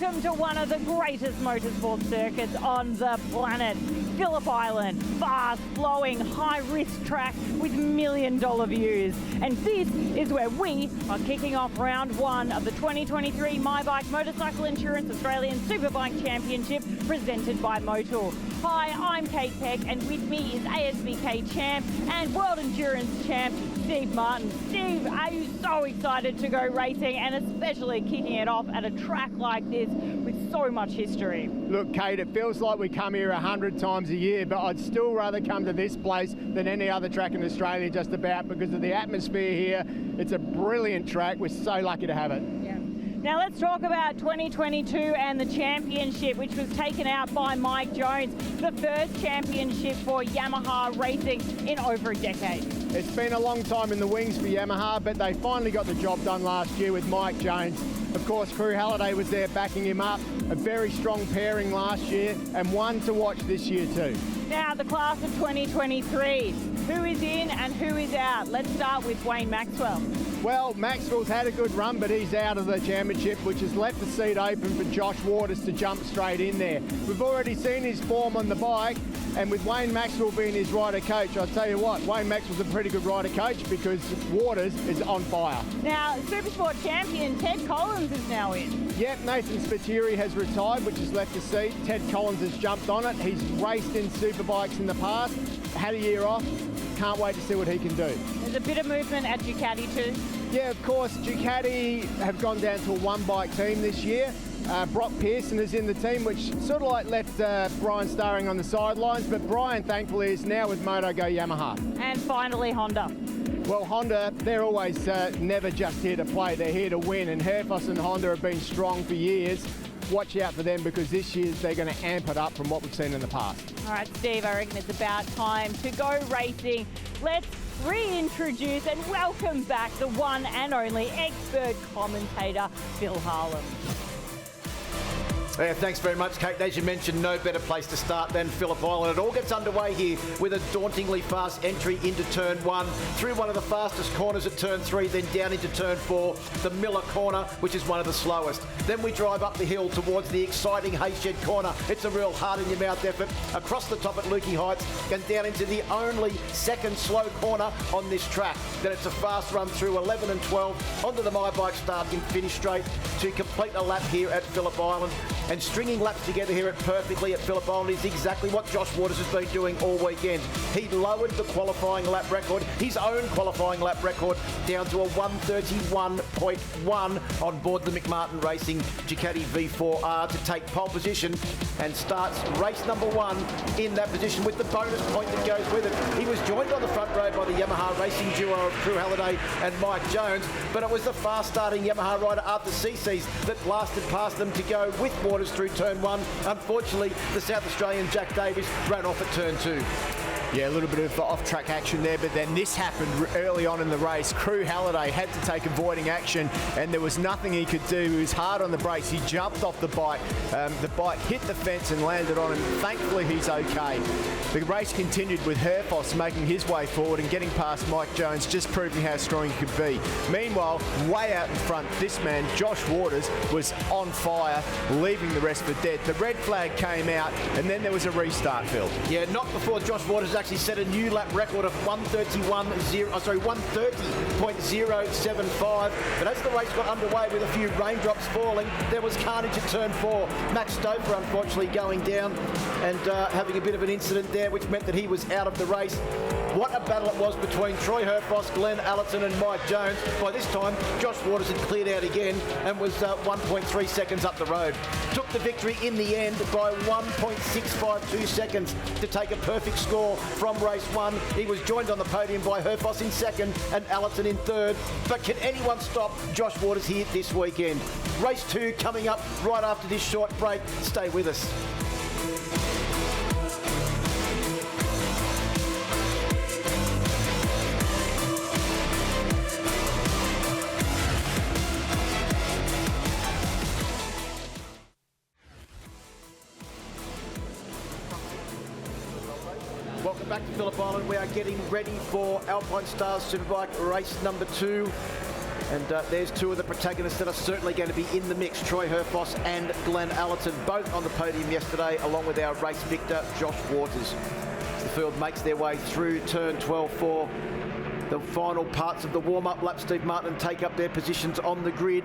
Welcome to one of the greatest motorsport circuits on the planet, Phillip Island. Fast, flowing, high-risk track with million-dollar views. And this is where we are kicking off round one of the 2023 MyBike Motorcycle Insurance Australian Superbike Championship presented by Motul. Hi, I'm Kate Peck, and with me is ASBK champ and World Endurance champ, Steve Martin. Steve, are you so excited to go racing, and especially kicking it off at a track like this with so much history? Look, Kate, it feels like we come here 100 times a year, but I'd still rather come to this place than any other track in Australia just about because of the atmosphere here. It's a brilliant track. We're so lucky to have it. Yeah. Now let's talk about 2022 and the championship, which was taken out by Mike Jones, the first championship for Yamaha racing in over a decade. It's been a long time in the wings for Yamaha, but they finally got the job done last year with Mike Jones. Of course, Crew Halliday was there backing him up. A very strong pairing last year, and one to watch this year too. Now, the class of 2023. Who is in and who is out? Let's start with Wayne Maxwell. Well, Maxwell's had a good run, but he's out of the championship, which has left the seat open for Josh Waters to jump straight in there. We've already seen his form on the bike, and with Wayne Maxwell being his rider coach, I'll tell you what, Wayne Maxwell's a pretty good rider coach because Waters is on fire. Now, Supersport champion Ted Collins is now in. Yep, Nathan Spiteri has retired, which has left the seat. Ted Collins has jumped on it. He's raced in Superbikes in the past, had a year off. Can't wait to see what he can do. There's a bit of movement at Ducati too. Yeah, of course, Ducati have gone down to a one-bike team this year. Brock Pearson is in the team, which sort of like left Brian Starring on the sidelines, but Brian, thankfully, is now with MotoGo Yamaha. And finally, Honda. Well, Honda, they're always never just here to play, they're here to win, and Herfoss and Honda have been strong for years. Watch out for them because this year they're going to amp it up from what we've seen in the past. All right, Steve, I reckon it's about time to go racing. Let's reintroduce and welcome back the one and only expert commentator, Phil Harlan. Yeah, thanks very much, Kate. As you mentioned, no better place to start than Phillip Island. It all gets underway here with a dauntingly fast entry into turn one, through one of the fastest corners at turn three, then down into turn four, the Miller corner, which is one of the slowest. Then we drive up the hill towards the exciting Hayshed corner. It's a real heart-in-your-mouth effort across the top at Lukey Heights and down into the only second slow corner on this track. Then it's a fast run through 11 and 12 onto the MyBike start and finish straight to complete a lap here at Phillip Island. And stringing laps together here perfectly at Phillip Island is exactly what Josh Waters has been doing all weekend. He lowered the qualifying lap record, his own qualifying lap record, down to a 131.1 on board the McMartin Racing Ducati V4R to take pole position and starts race number one in that position with the bonus point that goes with it. He was joined on the front row by the Yamaha racing duo of Crew Halliday and Mike Jones, but it was the fast-starting Yamaha rider Arthur Cece's that blasted past them to go with Waters through turn one. Unfortunately, the South Australian Jack Davis ran off at turn two. Yeah, a little bit of off-track action there, but then this happened early on in the race. Crew Halliday had to take avoiding action, and there was nothing he could do. He was hard on the brakes. He jumped off the bike. The bike hit the fence and landed on him. Thankfully, he's okay. The race continued with Herfoss making his way forward and getting past Mike Jones, just proving how strong he could be. Meanwhile, way out in front, this man, Josh Waters, was on fire, leaving the rest for dead. The red flag came out, and then there was a restart, Phil. Yeah, not before Josh Waters actually set a new lap record of 130.075. But as the race got underway with a few raindrops falling, there was carnage at turn four. Max Stover, unfortunately, going down and having a bit of an incident there, which meant that he was out of the race. What a battle it was between Troy Herfoss, Glenn Allerton and Mike Jones. By this time, Josh Waters had cleared out again and was 1.3 seconds up the road. Took the victory in the end by 1.652 seconds to take a perfect score from race one. He was joined on the podium by Herfoss in second and Allerton in third. But can anyone stop Josh Waters here this weekend? Race two coming up right after this short break. Stay with us. Welcome back to Phillip Island. We are getting ready for Alpine Stars Superbike race number two. And there's two of the protagonists that are certainly going to be in the mix, Troy Herfoss and Glenn Allerton, both on the podium yesterday, along with our race victor, Josh Waters. The field makes their way through turn 12 for the final parts of the warm-up lap. Steve Martin take up their positions on the grid.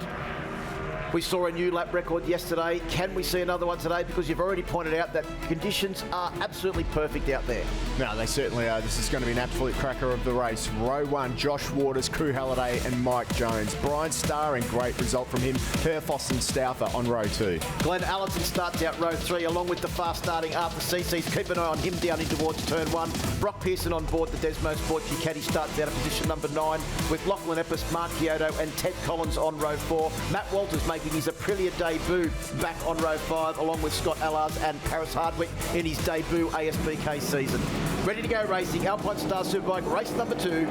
We saw a new lap record yesterday. Can we see another one today? Because you've already pointed out that conditions are absolutely perfect out there. No, they certainly are. This is going to be an absolute cracker of the race. Row 1, Josh Waters, Crew Halliday and Mike Jones. Brian Starring, great result from him. Herfoss and Stauffer on row 2. Glenn Allerton starts out row 3 along with the fast starting Arthur CC's. Keep an eye on him down in towards turn 1. Brock Pearson on board the Desmo Sport Ducati starts out at position number 9 with Lachlan Epps, Mark Kyoto and Ted Collins on row 4. Matt Walters making his Aprilia debut back on row 5 along with Scott Allard and Paris Hardwick in his debut ASBK season. Ready to go racing, Alpine Star Superbike race number 2.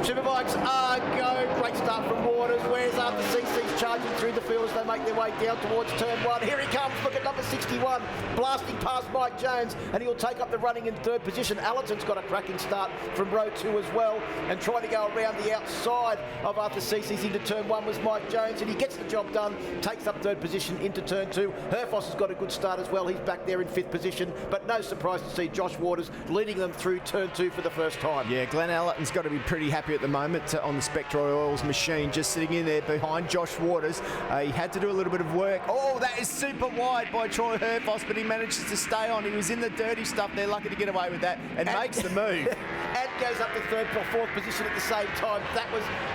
Superbikes are go. Great start from Waters. Where's Arthur CC's charging through the field as they make their way down towards turn 1. Here he comes. Look at number 61. Blasting past Mike Jones. And he'll take up the running in 3rd position. Allerton's got a cracking start from row 2 as well. And trying to go around the outside of Arthur CC's into turn 1 was Mike Jones. And he gets the job done. Takes up 3rd position into turn 2. Herfoss has got a good start as well. He's back there in 5th position. But no surprise to see Josh Waters leading them through turn 2 for the first time. Yeah, Glenn Allerton's got to be pretty happy at the moment on the Spectra Oils machine, just sitting in there behind Josh Waters. He had to do a little bit of work. Oh, that is super wide by Troy Herfoss, but he manages to stay on. He was in the dirty stuff. They're lucky to get away with that and makes the move. And goes up to 3rd or 4th position at the same time.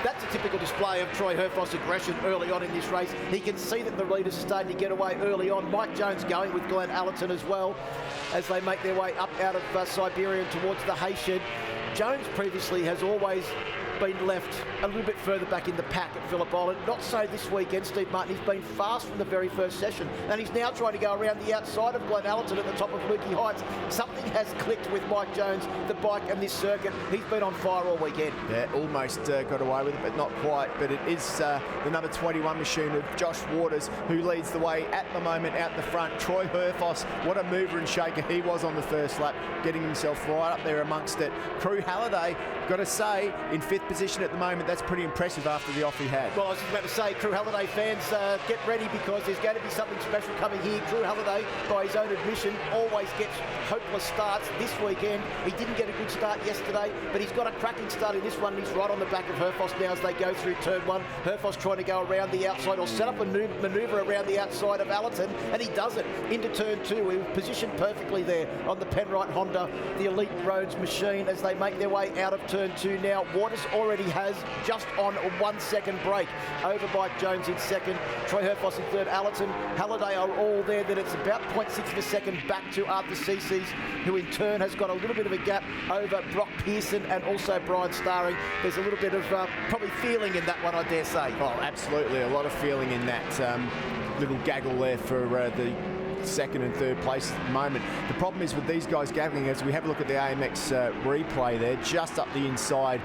That's a typical display of Troy Herfoss' aggression early on in this race. He can see that the leaders are starting to get away early on. Mike Jones going with Glenn Allerton as well as they make their way up out of Siberia towards the hay shed. Jones previously has always been left a little bit further back in the pack at Phillip Island. Not so this weekend. Steve Martin, he's been fast from the very first session, and he's now trying to go around the outside of Glenn Allerton at the top of Lukey Heights. Something has clicked with Mike Jones, the bike and this circuit. He's been on fire all weekend. Yeah, almost got away with it, but not quite. But it is the number 21 machine of Josh Waters who leads the way at the moment out the front. Troy Herfoss, what a mover and shaker he was on the first lap, getting himself right up there amongst it. Crew Halliday, got to say, in 5th position at the moment. That's pretty impressive after the off he had. Well, I was just about to say, Crew Halliday fans, get ready because there's going to be something special coming here. Crew Halliday, by his own admission, always gets hopeless starts. This weekend, he didn't get a good start yesterday, but he's got a cracking start in this one. He's right on the back of Herfoss now as they go through turn 1. Herfoss trying to go around the outside or set up a manoeuvre around the outside of Allerton, and he does it into turn 2. He was positioned perfectly there on the Penrite Honda, the Elite Roads machine, as they make their way out of turn 2 now. Waters already has just on a 1 second break over Mike Jones in 2nd, Troy Herfoss in 3rd, Allerton, Halliday are all there. Then it's about 0.6 of a second back to Arthur CC's, who in turn has got a little bit of a gap over Brock Pearson and also Brian Starring. There's a little bit of probably feeling in that one, I dare say. Oh, absolutely, a lot of feeling in that little gaggle there for the 2nd and 3rd place at the moment. The problem is with these guys gaggling, as we have a look at the AMX replay there, just up the inside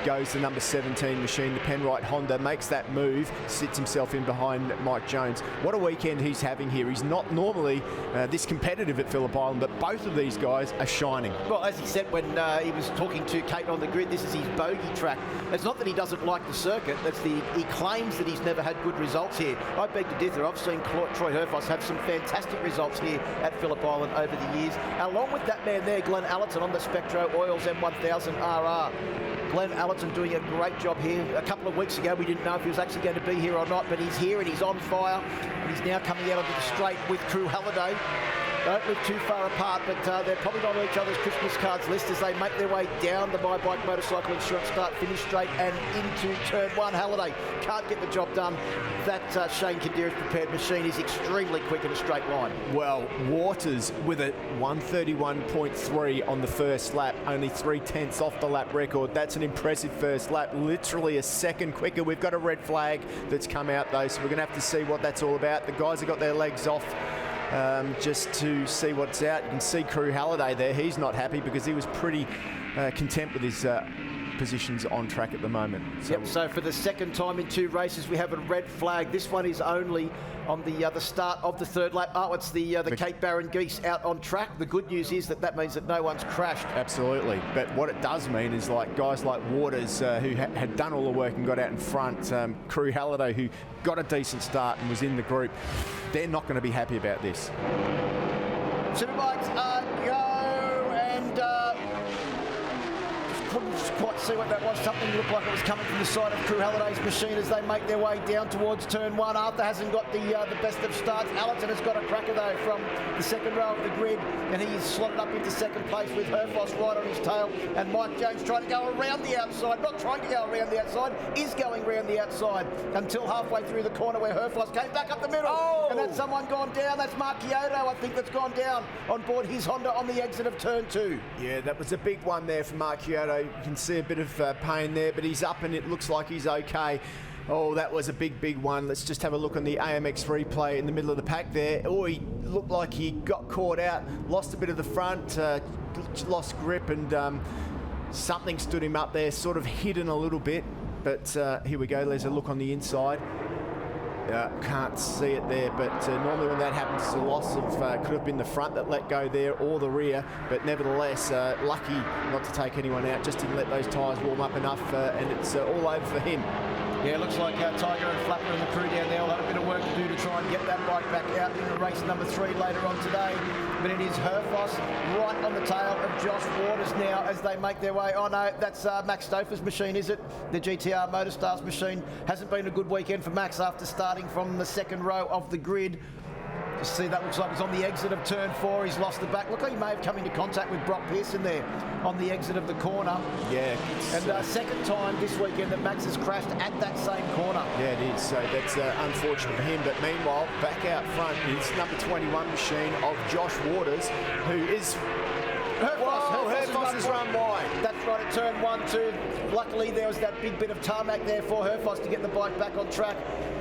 goes the number 17 machine, the Penrite Honda, makes that move, sits himself in behind Mike Jones. What a weekend he's having here. He's not normally this competitive at Phillip Island, but both of these guys are shining. Well, as he said when he was talking to Kate on the grid, this is his bogey track. It's not that he doesn't like the circuit, he claims that he's never had good results here. I beg to differ. I've seen Troy Herfoss have some fantastic results here at Phillip Island over the years. Along with that man there, Glenn Allerton on the Spectro Oils M1000 RR. Glenn Allerton doing a great job here. A couple of weeks ago, we didn't know if he was actually going to be here or not, but he's here and he's on fire. And he's now coming out onto the straight with Crew Halliday. Don't live too far apart, but they're probably not on each other's Christmas cards list as they make their way down the My Bike Motorcycle Insurance start, finish straight and into turn 1. Halliday can't get the job done. That Shane Kadira's prepared machine is extremely quick in a straight line. Well, Waters with a 131.3 on the first lap, only 3/10 off the lap record. That's an impressive first lap, literally a second quicker. We've got a red flag that's come out though, so we're going to have to see what that's all about. The guys have got their legs off just to see what's out. You can see Crew Halliday there. He's not happy because he was pretty content with his positions on track at the moment. So for the second time in 2 races, we have a red flag. This one is only on the start of the 3rd lap. Oh, it's the Cape Barren geese out on track. The good news is that means that no one's crashed. Absolutely. But what it does mean is like guys like Waters, who had done all the work and got out in front, Crew Halliday, who got a decent start and was in the group, they're not going to be happy about this. Superbikes go, and couldn't quite see what that was. Something looked like it was coming from the side of Crew Halliday's machine as they make their way down towards turn 1. Arthur hasn't got the best of starts. Allerton has got a cracker though from the second row of the grid, and he's slotted up into second place with Herfoss right on his tail, and Mike Jones trying to go around the outside, not trying to go around the outside, is going around the outside until halfway through the corner where Herfoss came back up the middle. Oh! And that's someone gone down. That's Mark Kyoto, I think, that's gone down on board his Honda on the exit of turn 2. Yeah, that was a big one there for Mark Kyoto. You can see a bit of pain there, but he's up and it looks like he's okay. Oh, that was a big one. Let's just have a look on the AMX replay in the middle of the pack there. Oh, he looked like he got caught out, lost a bit of the front, lost grip, and something stood him up there, sort of hidden a little bit. But here we go, there's a look on the inside. Can't see it there, but normally when that happens, it's a loss of, could have been the front that let go there or the rear, but nevertheless, lucky not to take anyone out, just didn't let those tyres warm up enough, and it's all over for him. Yeah, it looks like Tiger and Flapper and the crew down there will have a bit of work to do to try and get that bike back out in race number 3 later on today. But it is Herfoss right on the tail of Josh Waters now as they make their way. Oh no, that's Max Stouffer's machine, is it? The GTR Motorstars machine. Hasn't been a good weekend for Max after starting from the second row of the grid. Just see, that looks like it's on the exit of turn 4. He's lost the back. Look like he may have come into contact with Brock Pearson there on the exit of the corner. Yeah. And second time this weekend that Max has crashed at that same corner. Yeah, it is. So that's unfortunate for him. But meanwhile, back out front is number 21 machine of Josh Waters, who is... Herfoss has run wide. That's right, at turn 1, 2. Luckily, there was that big bit of tarmac there for Herfoss to get the bike back on track.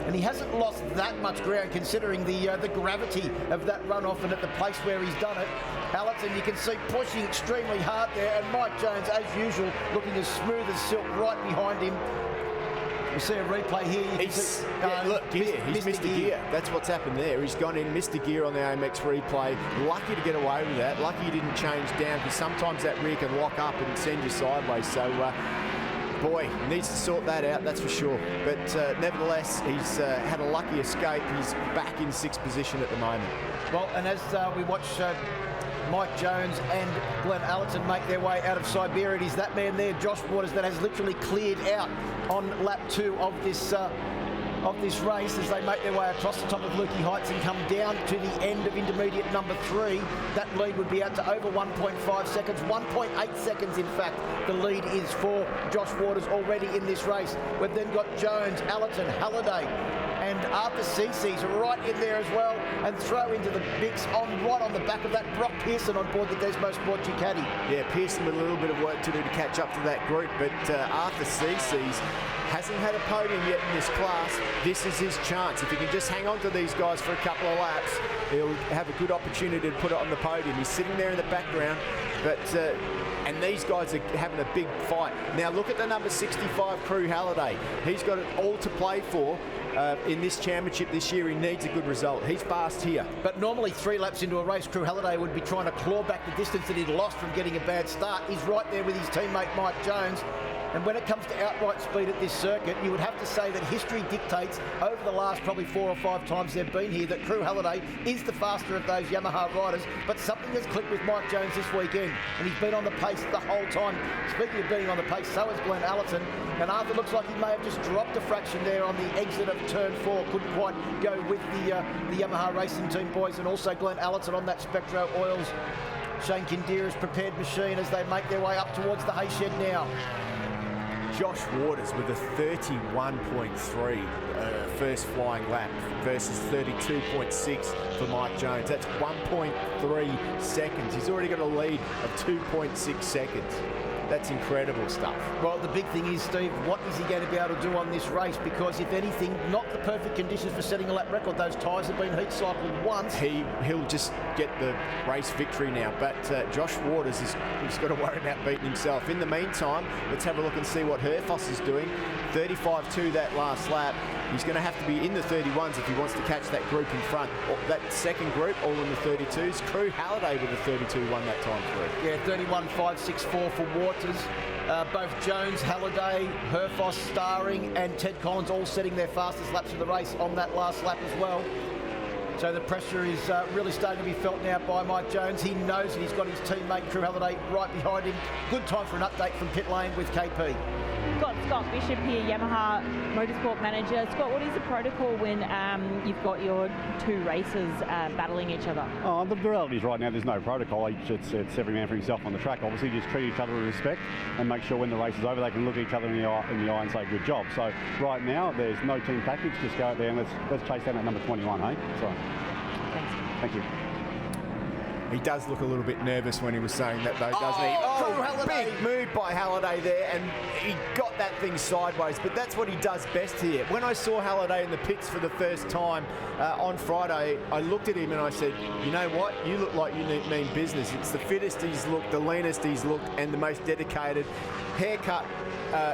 And he hasn't lost that much ground considering the gravity of that runoff and at the place where he's done it. Allerton, you can see pushing extremely hard there, and Mike Jones, as usual, looking as smooth as silk right behind him. We see a replay here. Look, he's missed a gear. That's what's happened there. He's gone in, missed a gear on the AMX replay. Lucky to get away with that. Lucky he didn't change down, because sometimes that rear can lock up and send you sideways. So, boy, needs to sort that out, that's for sure. But nevertheless, he's had a lucky escape. He's back in 6th position at the moment. Well, and as we watch Mike Jones and Glenn Allerton make their way out of Siberia, it is that man there, Josh Waters, that has literally cleared out on lap 2 of this race as they make their way across the top of Lukey Heights and come down to the end of intermediate number 3. That lead would be out to over 1.5 seconds, 1.8 seconds in fact. The lead is for Josh Waters already in this race. We've then got Jones, Allerton, Halliday, and Arthur Cece's right in there as well, and throw into the mix right on the back of that Brock Pearson on board the Desmo Sport Ducati. Yeah, Pearson with a little bit of work to do to catch up to that group, but Arthur Cece's hasn't had a podium yet in this class. This is his chance. If he can just hang on to these guys for a couple of laps, he'll have a good opportunity to put it on the podium. He's sitting there in the background, but and these guys are having a big fight. Now look at the number 65 Crew Halliday. He's got it all to play for. In this championship this year, he needs a good result. He's fast here. But normally 3 laps into a race, Crew Halliday would be trying to claw back the distance that he'd lost from getting a bad start. He's right there with his teammate Mike Jones. And when it comes to outright speed at this circuit, you would have to say that history dictates over the last probably 4 or 5 times they've been here that Crew Halliday is the faster of those Yamaha riders. But something has clicked with Mike Jones this weekend, and he's been on the pace the whole time. Speaking of being on the pace, so has Glenn Allerton. And Arthur looks like he may have just dropped a fraction there on the exit of turn 4. Couldn't quite go with the Yamaha Racing Team boys, and also Glenn Allerton on that Spectro Oils Shane Kindira's prepared machine as they make their way up towards the hay shed now. Josh Waters with a 31.3 first flying lap versus 32.6 for Mike Jones. That's 1.3 seconds. He's already got a lead of 2.6 seconds. That's incredible stuff. Well, the big thing is, Steve, what is he going to be able to do on this race? Because if anything, not the perfect conditions for setting a lap record. Those tyres have been heat cycled once. He'll just get the race victory now. But Josh Waters he's got to worry about beating himself. In the meantime, let's have a look and see what Herfoss is doing. 35.2 that last lap. He's going to have to be in the 31s if he wants to catch that group in front. That second group, all in the 32s. Crew Halliday with a 32 won that time through. Yeah, 31.564 for Waters. Both Jones, Halliday, Herfoss, Starring and Ted Collins all setting their fastest laps of the race on that last lap as well. So the pressure is really starting to be felt now by Mike Jones. He knows that he's got his teammate Crew Halliday right behind him. Good time for an update from pit lane with KP. Got Scott Bishop here, Yamaha Motorsport Manager. Scott, what is the protocol when you've got your two racers battling each other? Oh, the reality is right now there's no protocol. It's every man for himself on the track. Obviously, just treat each other with respect and make sure when the race is over they can look each other in the eye and say good job. So right now there's no team tactics. Just go out there and let's chase down that number 21, hey? So, Thanks. thank you. He does look a little bit nervous when he was saying that, though, doesn't he? Oh, big move by Halliday there, and he got that thing sideways, but that's what he does best here. When I saw Halliday in the pits for the first time on Friday, I looked at him and I said, you know what? You look like you mean business. It's the fittest he's looked, the leanest he's looked, and the most dedicated. Haircut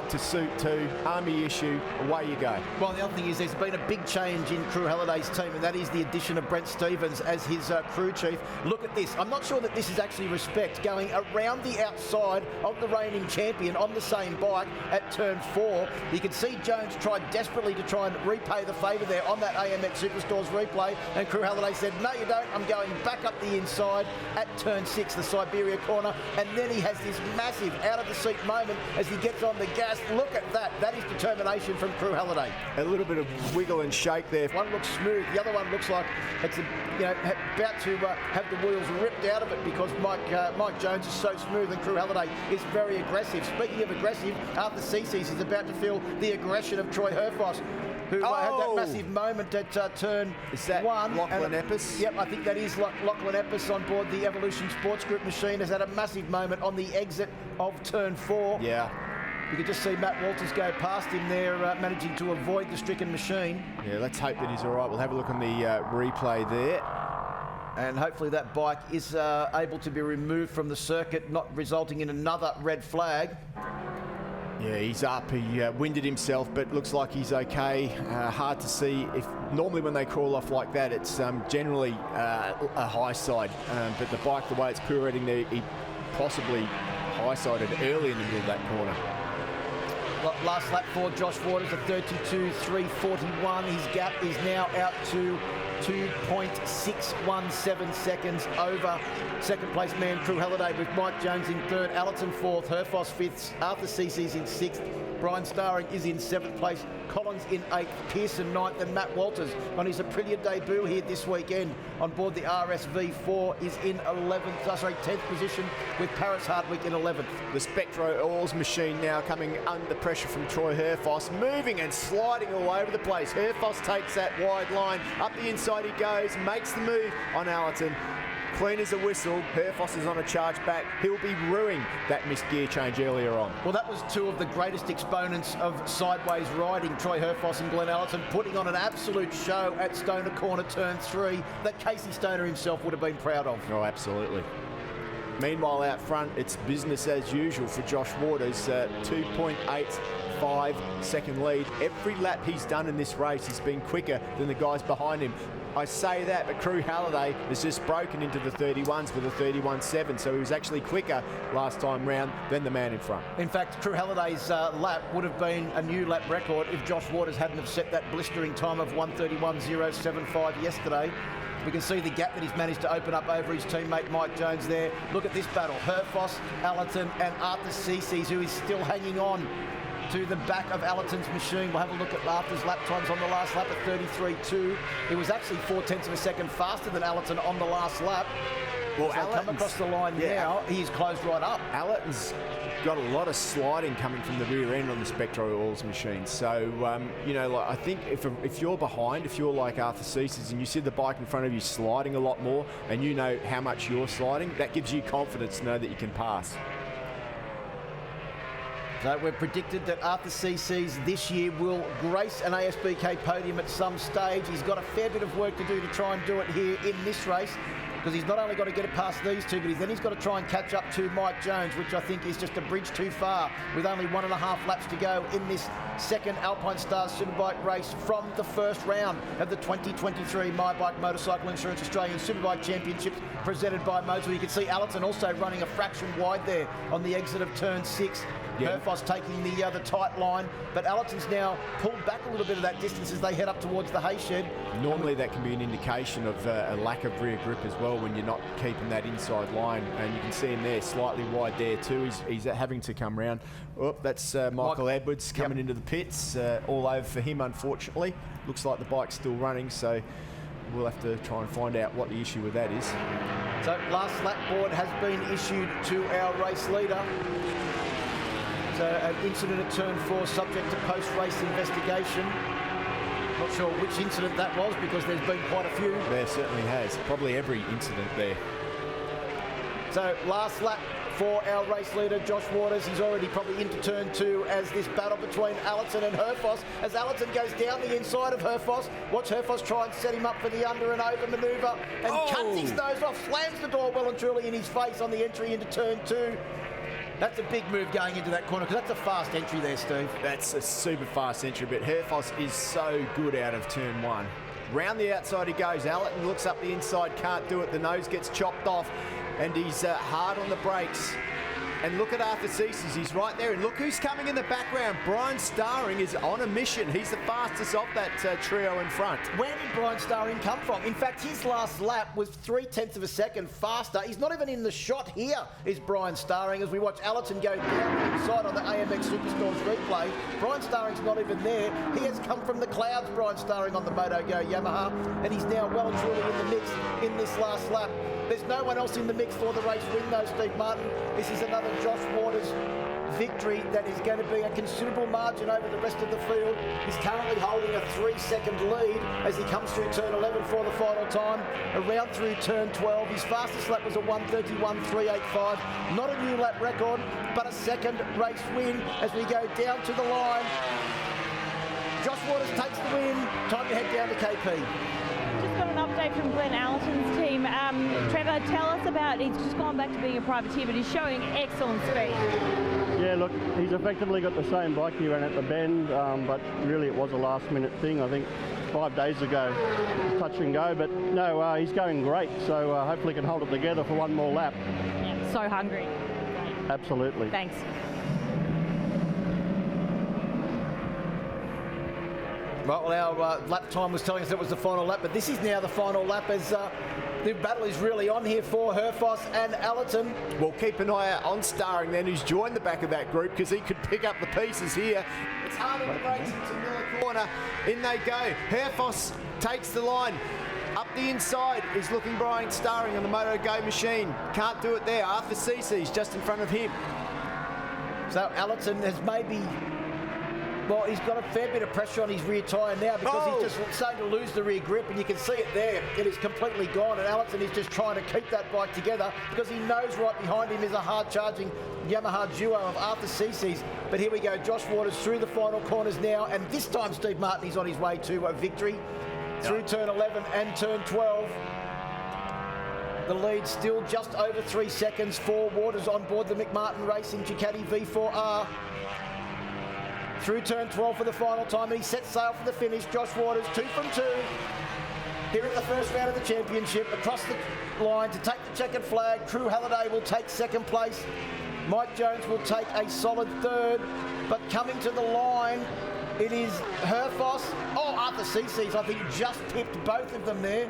to suit too, army issue, away you go. Well, the other thing is there's been a big change in Crew Halliday's team, and that is the addition of Brent Stevens as his crew chief. Look at this. I'm not sure that this is actually respect, going around the outside of the reigning champion on the same bike at turn 4. You can see Jones tried desperately to try and repay the favour there on that AMX Superstores replay, and Crew Halliday said, no you don't, I'm going back up the inside at turn 6, the Siberia corner, and then he has this massive out of the seat moment as he gets on the gas. Look at that. That is determination from Crew Halliday. A little bit of wiggle and shake there. One looks smooth. The other one looks like it's about to have the wheels ripped out of it because Mike Jones is so smooth and Crew Halliday is very aggressive. Speaking of aggressive, Arthur Ceces is about to feel the aggression of Troy Herfoss, who had that massive moment at turn 1. Is that Lachlan Epps? Yep, I think that is Lachlan Epps on board the Evolution Sports Group machine. Has had a massive moment on the exit of turn 4. Yeah. You can just see Matt Walters go past him there, managing to avoid the stricken machine. Yeah, let's hope that he's all right. We'll have a look on the replay there. And hopefully that bike is able to be removed from the circuit, not resulting in another red flag. Yeah, he's up. He winded himself, but looks like he's okay. Hard to see. If normally when they crawl off like that, it's generally a high side. But the bike, the way it's pirouetting there, he possibly high-sided early in the middle of that corner. Last lap for Josh Waters, a 32.341. His gap is now out to 2.617 seconds over second place man Crew Halliday, with Mike Jones in third, Allerton fourth, Herfoss fifth, Arthur Ceces in sixth, Brian Starring is in seventh place, Collins in eighth, Pearson ninth, and Matt Walters on his Aprilia debut here this weekend on board the RSV4 is in 10th position, with Paris Hardwick in 11th. The Spectro Oils machine now coming under pressure from Troy Herfoss, moving and sliding all over the place. Herfoss takes that wide line, up the inside he goes, makes the move on Allerton. Clean as a whistle. Herfoss is on a charge back. He'll be ruining that missed gear change earlier on. Well, that was two of the greatest exponents of sideways riding, Troy Herfoss and Glenn Allerton, putting on an absolute show at Stoner Corner turn 3 that Casey Stoner himself would have been proud of. Oh, absolutely. Meanwhile, out front, it's business as usual for Josh Waters. 2.85 second lead. Every lap he's done in this race has been quicker than the guys behind him. I say that, but Crew Halliday has just broken into the 31s with a 31.7, so he was actually quicker last time round than the man in front. In fact, Crew Halliday's lap would have been a new lap record if Josh Waters hadn't have set that blistering time of 1:31.075 yesterday. We can see the gap that he's managed to open up over his teammate Mike Jones there. Look at this battle. Herfoss, Allerton and Arthur Ceces, who is still hanging on to the back of Allerton's machine. We'll have a look at Arthur's lap times on the last lap at 33.2. It was actually 0.4 of a second faster than Allerton on the last lap. Well, so come across the line now, he's closed right up. Allerton's got a lot of sliding coming from the rear end on the Spectro Oils machine. So, I think if you're behind, if you're like Arthur Ceces and you see the bike in front of you sliding a lot more and you know how much you're sliding, that gives you confidence to know that you can pass. So we've predicted that Arthur CC's this year will grace an ASBK podium at some stage. He's got a fair bit of work to do to try and do it here in this race, because he's not only got to get it past these two, but then he's got to try and catch up to Mike Jones, which I think is just a bridge too far, with only 1.5 laps to go in this second Alpine Stars Superbike race from the first round of the 2023 My Bike Motorcycle Insurance Australian Superbike Championships presented by Motul. You can see Allerton also running a fraction wide there on the exit of turn 6. Herfoss taking the tight line, but Allerton's now pulled back a little bit of that distance as they head up towards the Hayshed. Normally that can be an indication of a lack of rear grip as well when you're not keeping that inside line, and you can see him there slightly wide there too. He's having to come round. Oh, that's Michael Edwards coming into the pits. All over for him, unfortunately. Looks like the bike's still running, so we'll have to try and find out what the issue with that is. So last lap board has been issued to our race leader. An incident at turn 4 subject to post-race investigation. Not sure which incident that was, because there's been quite a few. There certainly has. Probably every incident there. So last lap for our race leader, Josh Waters. He's already probably into turn 2 as this battle between Allerton and Herfoss. As Allerton goes down the inside of Herfoss, watch Herfoss try and set him up for the under and over manoeuvre, and cuts his nose off, slams the door well and truly in his face on the entry into turn 2. That's a big move going into that corner, because that's a fast entry there, Steve. That's a super fast entry, but Herfoss is so good out of turn 1. Round the outside he goes. Allerton looks up the inside, can't do it. The nose gets chopped off, and he's hard on the brakes. And look at Arthur Ceases, he's right there. And look who's coming in the background. Brian Starring is on a mission. He's the fastest of that trio in front. Where did Brian Starring come from? In fact, his last lap was 0.3 of a second faster. He's not even in the shot here, is Brian Starring, as we watch Allerton go down the inside on the AMX Superstores replay. Brian Starring's not even there. He has come from the clouds, Brian Starring, on the MotoGo Yamaha, and he's now well and truly in the mix in this last lap. There's no one else in the mix for the race win, though, Steve Martin. This is another Josh Waters victory that is going to be a considerable margin over the rest of the field. He's currently holding a 3-second lead as he comes through turn 11 for the final time. Around through turn 12, his fastest lap was a 1:31.385. Not a new lap record, but a second race win as we go down to the line. Josh Waters takes the win. Time to head down to KP. Just got an update from Glenn Allerton's team. Trevor, tell us about, he's just gone back to being a privateer, but he's showing excellent speed. Yeah, look, he's effectively got the same bike he ran at the bend, but really it was a last-minute thing. I think 5 days ago, touch and go, but no, he's going great, so hopefully can hold it together for one more lap. Yeah, so hungry. Absolutely. Thanks. Right, well, our lap time was telling us it was the final lap, but this is now the final lap as the battle is really on here for Herfoss and Allerton. Well, keep an eye out on Starring then, who's joined the back of that group, because he could pick up the pieces here. It's hard on the brakes into Miller corner. In they go. Herfoss takes the line. Up the inside is looking Brian Starring on the MotoGo machine. Can't do it there. Arthur Ceases just in front of him. So Allerton has maybe... Well, he's got a fair bit of pressure on his rear tyre now, because he's just starting to lose the rear grip, and you can see it there. It is completely gone, and Allerton is just trying to keep that bike together because he knows right behind him is a hard-charging Yamaha duo of Arthur Ceases. But here we go, Josh Waters through the final corners now, and this time Steve Martin is on his way to a victory through turn 11 and turn 12. The lead still just over 3 seconds for Waters on board the McMartin Racing Ducati V4R. Through turn 12 for the final time, and he sets sail for the finish. Josh Waters, 2 from 2. Here at the first round of the championship, across the line to take the checkered flag. Crew Halliday will take second place. Mike Jones will take a solid third. But coming to the line, it is Herfoss. Oh, Arthur Ceases, I think, just tipped both of them there.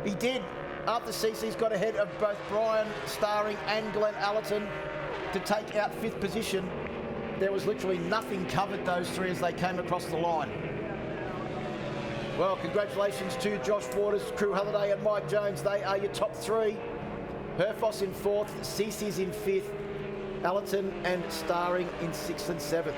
He did. Arthur Ceases got ahead of both Brian Starring and Glenn Allerton to take out 5th position. There was literally nothing covered those three as they came across the line. Well, congratulations to Josh Waters, Crew Halliday and Mike Jones. They are your top 3. Herfoss in 4th, Ceases in 5th, Allerton and Starring in 6th and 7th.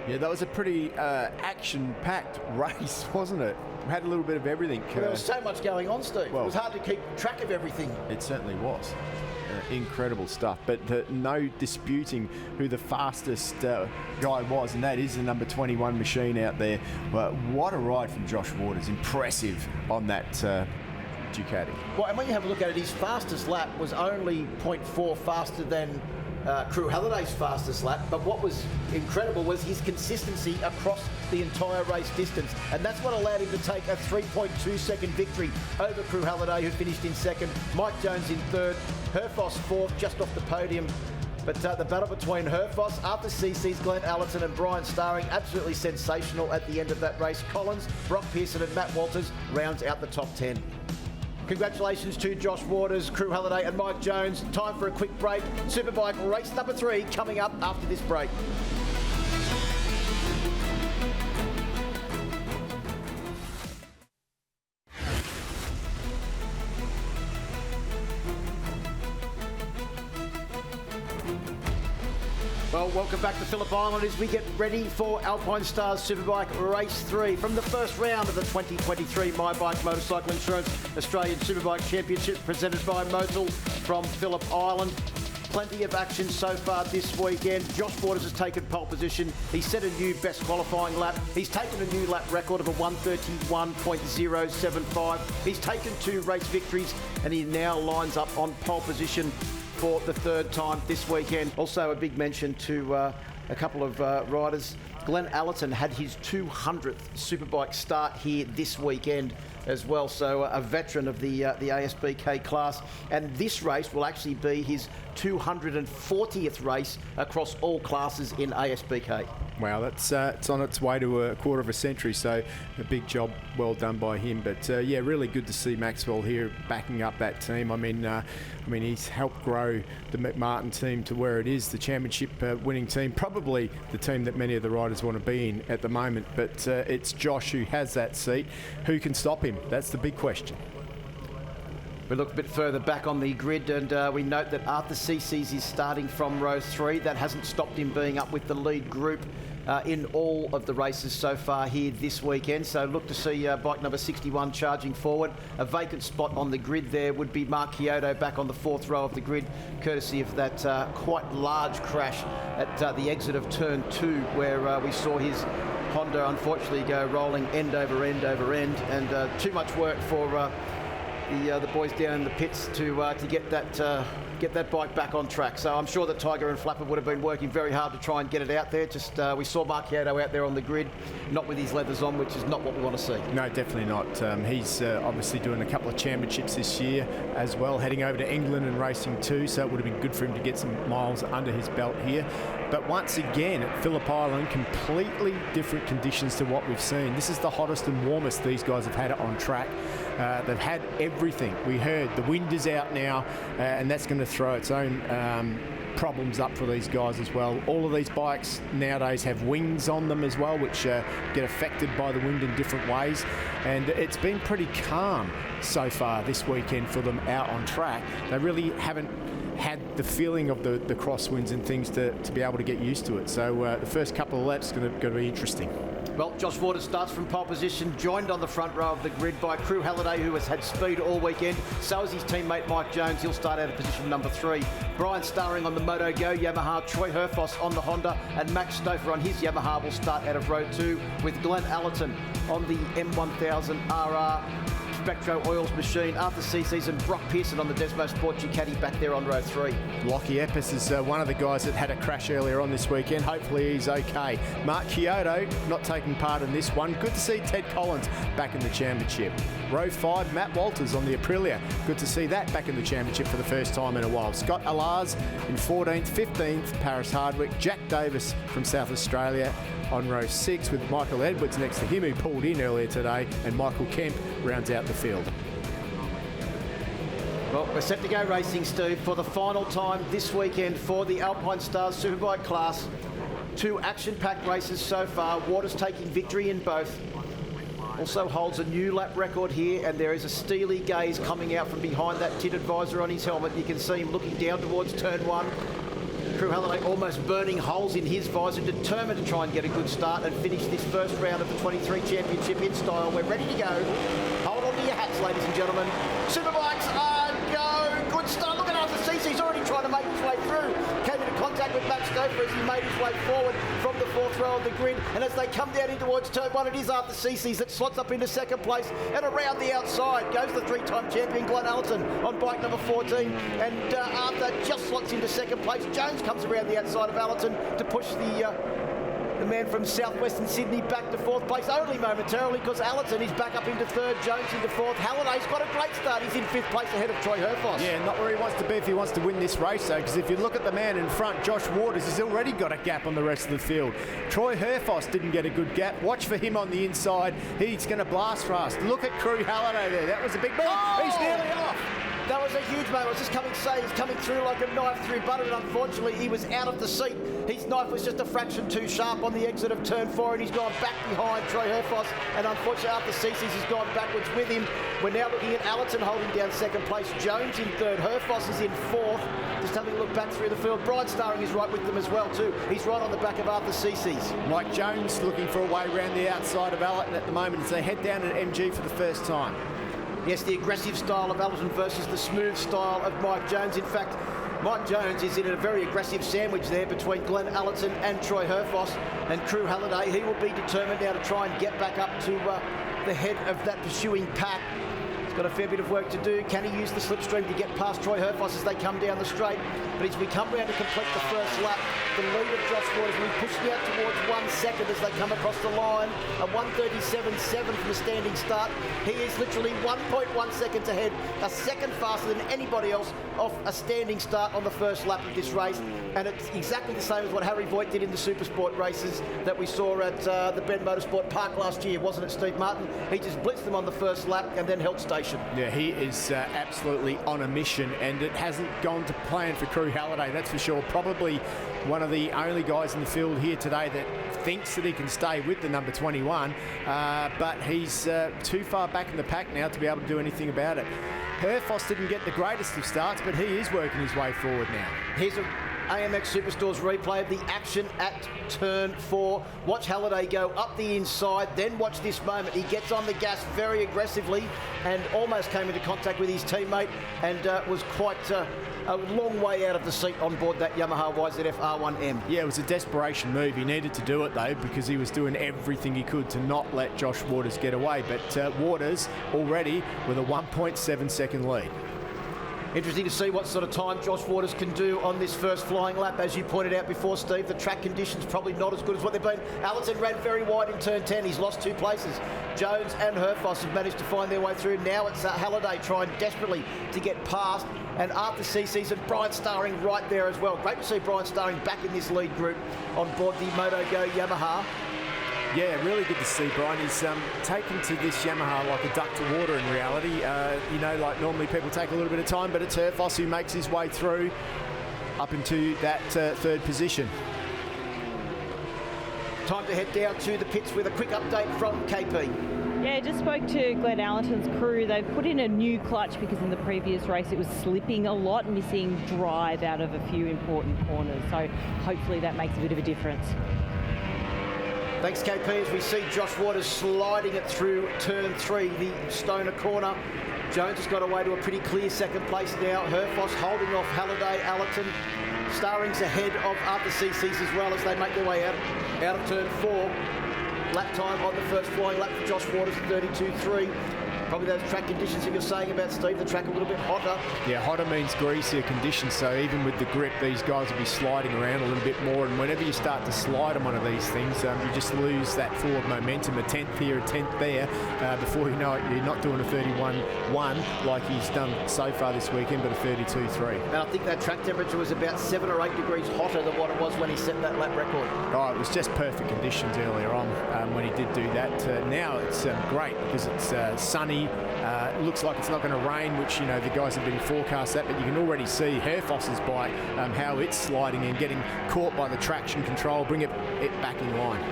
Yeah, that was a pretty action-packed race, wasn't it? Had a little bit of everything. Well, there was so much going on, Steve. Well, it was hard to keep track of everything. It certainly was. Incredible stuff, but no disputing who the fastest guy was, and that is the number 21 machine out there. But what a ride from Josh Waters. Impressive on that Ducati. Well, and when you have a look at it, his fastest lap was only 0.4 faster than Crew Halliday's fastest lap, but what was incredible was his consistency across the entire race distance, and that's what allowed him to take a 3.2 second victory over Crew Halliday, who finished in second, Mike Jones in third, Herfoss fourth, just off the podium. But the battle between Herfoss, Arthur CC's Glenn Allerton and Brian Starring, absolutely sensational at the end of that race. Collins, Brock Pearson and Matt Walters rounds out the top 10. Congratulations to Josh Waters, Crew Halliday and Mike Jones. Time for a quick break. Superbike race number 3 coming up after this break. Well, welcome back to Phillip Island as we get ready for Alpine Stars Superbike Race 3 from the first round of the 2023 My Bike Motorcycle Insurance Australian Superbike Championship presented by Motul from Phillip Island. Plenty of action so far this weekend. Josh Waters has taken pole position. He set a new best qualifying lap. He's taken a new lap record of a 1:31.075. He's taken 2 race victories and he now lines up on pole position for the 3rd time this weekend. Also a big mention to a couple of riders. Glenn Allerton had his 200th Superbike start here this weekend as well, so a veteran of the ASBK class, and this race will actually be his 240th race across all classes in ASBK. Wow, that's it's on its way to a quarter of a century, so a big job well done by him. But yeah, really good to see Maxwell here backing up that team. I mean, he's helped grow the McMartin team to where it is, the championship winning team, probably the team that many of the riders want to be in at the moment. But it's Josh who has that seat. Who can stop him? That's the big question. We look a bit further back on the grid and we note that Arthur CC's is starting from row 3. That hasn't stopped him being up with the lead group in all of the races so far here this weekend. So look to see bike number 61 charging forward. A vacant spot on the grid there would be Mark Kyoto back on the 4th row of the grid, courtesy of that quite large crash at the exit of turn 2 where we saw his Honda unfortunately go rolling end over end over end, and too much work for the boys down in the pits to get that bike back on track. So I'm sure that Tiger and Flapper would have been working very hard to try and get it out there. Just we saw Mark Kyoto out there on the grid, not with his leathers on, which is not what we want to see. No, definitely not. He's obviously doing a couple of championships this year as well, heading over to England and racing too, so it would have been good for him to get some miles under his belt here. But once again, at Phillip Island, completely different conditions to what we've seen. This is the hottest and warmest these guys have had it on track. They've had everything. We heard the wind is out now, and that's going to throw its own problems up for these guys as well. All of these bikes nowadays have wings on them as well, which get affected by the wind in different ways. And it's been pretty calm so far this weekend for them out on track. They really haven't had the feeling of the crosswinds and things to be able to get used to it. So the first couple of laps is going to be interesting. Well, Josh Waters starts from pole position, joined on the front row of the grid by Crew Halliday, who has had speed all weekend. So is his teammate Mike Jones. He'll start out of position number 3. Brian Starring on the Moto Go Yamaha, Troy Herfoss on the Honda, and Max Stouffer on his Yamaha will start out of row 2, with Glenn Allerton on the M1000 RR Spectro Oils machine, Arthur CC's and Brock Pearson on the Desmo Sport Ducati back there on row 3. Lockie Eppes is one of the guys that had a crash earlier on this weekend. Hopefully he's okay. Mark Kyoto not taking part in this one. Good to see Ted Collins back in the championship. Row 5, Matt Walters on the Aprilia. Good to see that back in the championship for the first time in a while. Scott Alars in 14th, 15th, Paris Hardwick. Jack Davis from South Australia on row 6 with Michael Edwards next to him, who pulled in earlier today, and Michael Kemp rounds out the field. Well, we're set to go racing, Steve, for the final time this weekend for the Alpine Stars Superbike class. 2 action-packed races so far. Waters taking victory in both. Also holds a new lap record here, and there is a steely gaze coming out from behind that tinted visor on his helmet. You can see him looking down towards turn 1. Crew Halliday almost burning holes in his visor, determined to try and get a good start and finish this first round of the 23 Championship in style. We're ready to go. Hold on to your hats, ladies and gentlemen. Superbikes are go. Good start. Look at Arthur Ceesay. He's already trying to make his way through. Came into contact with Max Stover as he made his way forward from the fourth row of the grid. And as they come down in towards turn one, it is Arthur Ceesay that slots up into second place. And around the outside goes the three-time champion Glenn Allerton on bike number 14. And Arthur just slots into second place. Jones comes around the outside of Allerton to push the man from southwestern Sydney back to fourth place, only momentarily, because Allerton is back up into third, Jones into fourth. Halliday's got a great start. He's in fifth place ahead of Troy Herfoss. Yeah, not where he wants to be if he wants to win this race, though, because if you look at the man in front, Josh Waters, has already got a gap on the rest of the field. Troy Herfoss didn't get a good gap. Watch for him on the inside. He's going to blast fast. Look at Crew Halliday there. That was a big move. Oh! He's nearly off. That was a huge moment. I was just he's coming through like a knife through butter, and unfortunately he was out of the seat. His knife was just a fraction too sharp on the exit of turn 4, and he's gone back behind Troy Herfoss, and unfortunately Arthur Ceesay has gone backwards with him. We're now looking at Allerton holding down second place, Jones in third, Herfoss is in fourth. Just having a look back through the field. Brian Starring is right with them as well too. He's right on the back of Arthur Ceesay's. Mike Jones looking for a way around the outside of Allerton at the moment as they head down at MG for the first time. Yes, the aggressive style of Allerton versus the smooth style of Mike Jones. In fact, Mike Jones is in a very aggressive sandwich there between Glenn Allerton and Troy Herfoss and Crew Halliday. He will be determined now to try and get back up to the head of that pursuing pack. He's got a fair bit of work to do. Can he use the slipstream to get past Troy Herfoss as they come down the straight? But as we come round to complete the first lap, the lead of Josh Waters will be pushing out towards 1 second as they come across the line. A 1:37.7 from a standing start. He is literally 1.1 seconds ahead, a second faster than anybody else off a standing start on the first lap of this race. And it's exactly the same as what Harry Voigt did in the Supersport races that we saw at the Ben Motorsport Park last year, wasn't it, Steve Martin? He just blitzed them on the first lap and then held station. Yeah, he is absolutely on a mission, and it hasn't gone to plan for Crew Halliday, that's for sure. Probably one of the only guys in the field here today that thinks that he can stay with the number 21, but he's too far back in the pack now to be able to do anything about it. Herfoss didn't get the greatest of starts, but he is working his way forward now. Here's a AMX Superstores replay of the action at turn 4. Watch Halliday go up the inside, then watch this moment. He gets on the gas very aggressively and almost came into contact with his teammate and was quite a long way out of the seat on board that Yamaha YZF R1M. Yeah, it was a desperation move. He needed to do it, though, because he was doing everything he could to not let Josh Waters get away. But Waters already with a 1.7 second lead. Interesting to see what sort of time Josh Waters can do on this first flying lap. As you pointed out before, Steve, the track conditions probably not as good as what they've been. Allerton ran very wide in turn 10. He's lost 2 places. Jones and Herfoss have managed to find their way through. Now it's Halliday trying desperately to get past. And Arthur Ceesay and Brian Starring right there as well. Great to see Brian Starring back in this lead group on board the MotoGo Yamaha. Yeah, really good to see Brian. He's taken to this Yamaha like a duck to water in reality. You know, like normally people take a little bit of time, but it's Herfoss who makes his way through up into that third position. Time to head down to the pits with a quick update from KP. Yeah, I just spoke to Glenn Allerton's crew. They've put in a new clutch because in the previous race it was slipping a lot, missing drive out of a few important corners. So hopefully that makes a bit of a difference. Thanks, KP, as we see Josh Waters sliding it through turn 3, the Stoner corner. Jones has got away to a pretty clear second place now. Herfoss holding off Halliday, Allerton. Starring's ahead of Arthur Ceesay's as well as they make their way out of turn 4. Lap time on the first flying lap for Josh Waters at 32.3. Probably those track conditions that you're saying about, Steve, the track a little bit hotter. Yeah, hotter means greasier conditions, so even with the grip, these guys will be sliding around a little bit more, and whenever you start to slide on one of these things, you just lose that forward momentum, a 10th here, a 10th there. Before you know it, you're not doing a 31.1 like he's done so far this weekend, but a 32.3. And I think that track temperature was about 7 or 8 degrees hotter than what it was when he set that lap record. Oh, it was just perfect conditions earlier on when he did do that. Now it's great because it's sunny. It looks like it's not going to rain, which, you know, the guys have been forecast that, but you can already see Herfoss's bike, how it's sliding and getting caught by the traction control, bring it back in line.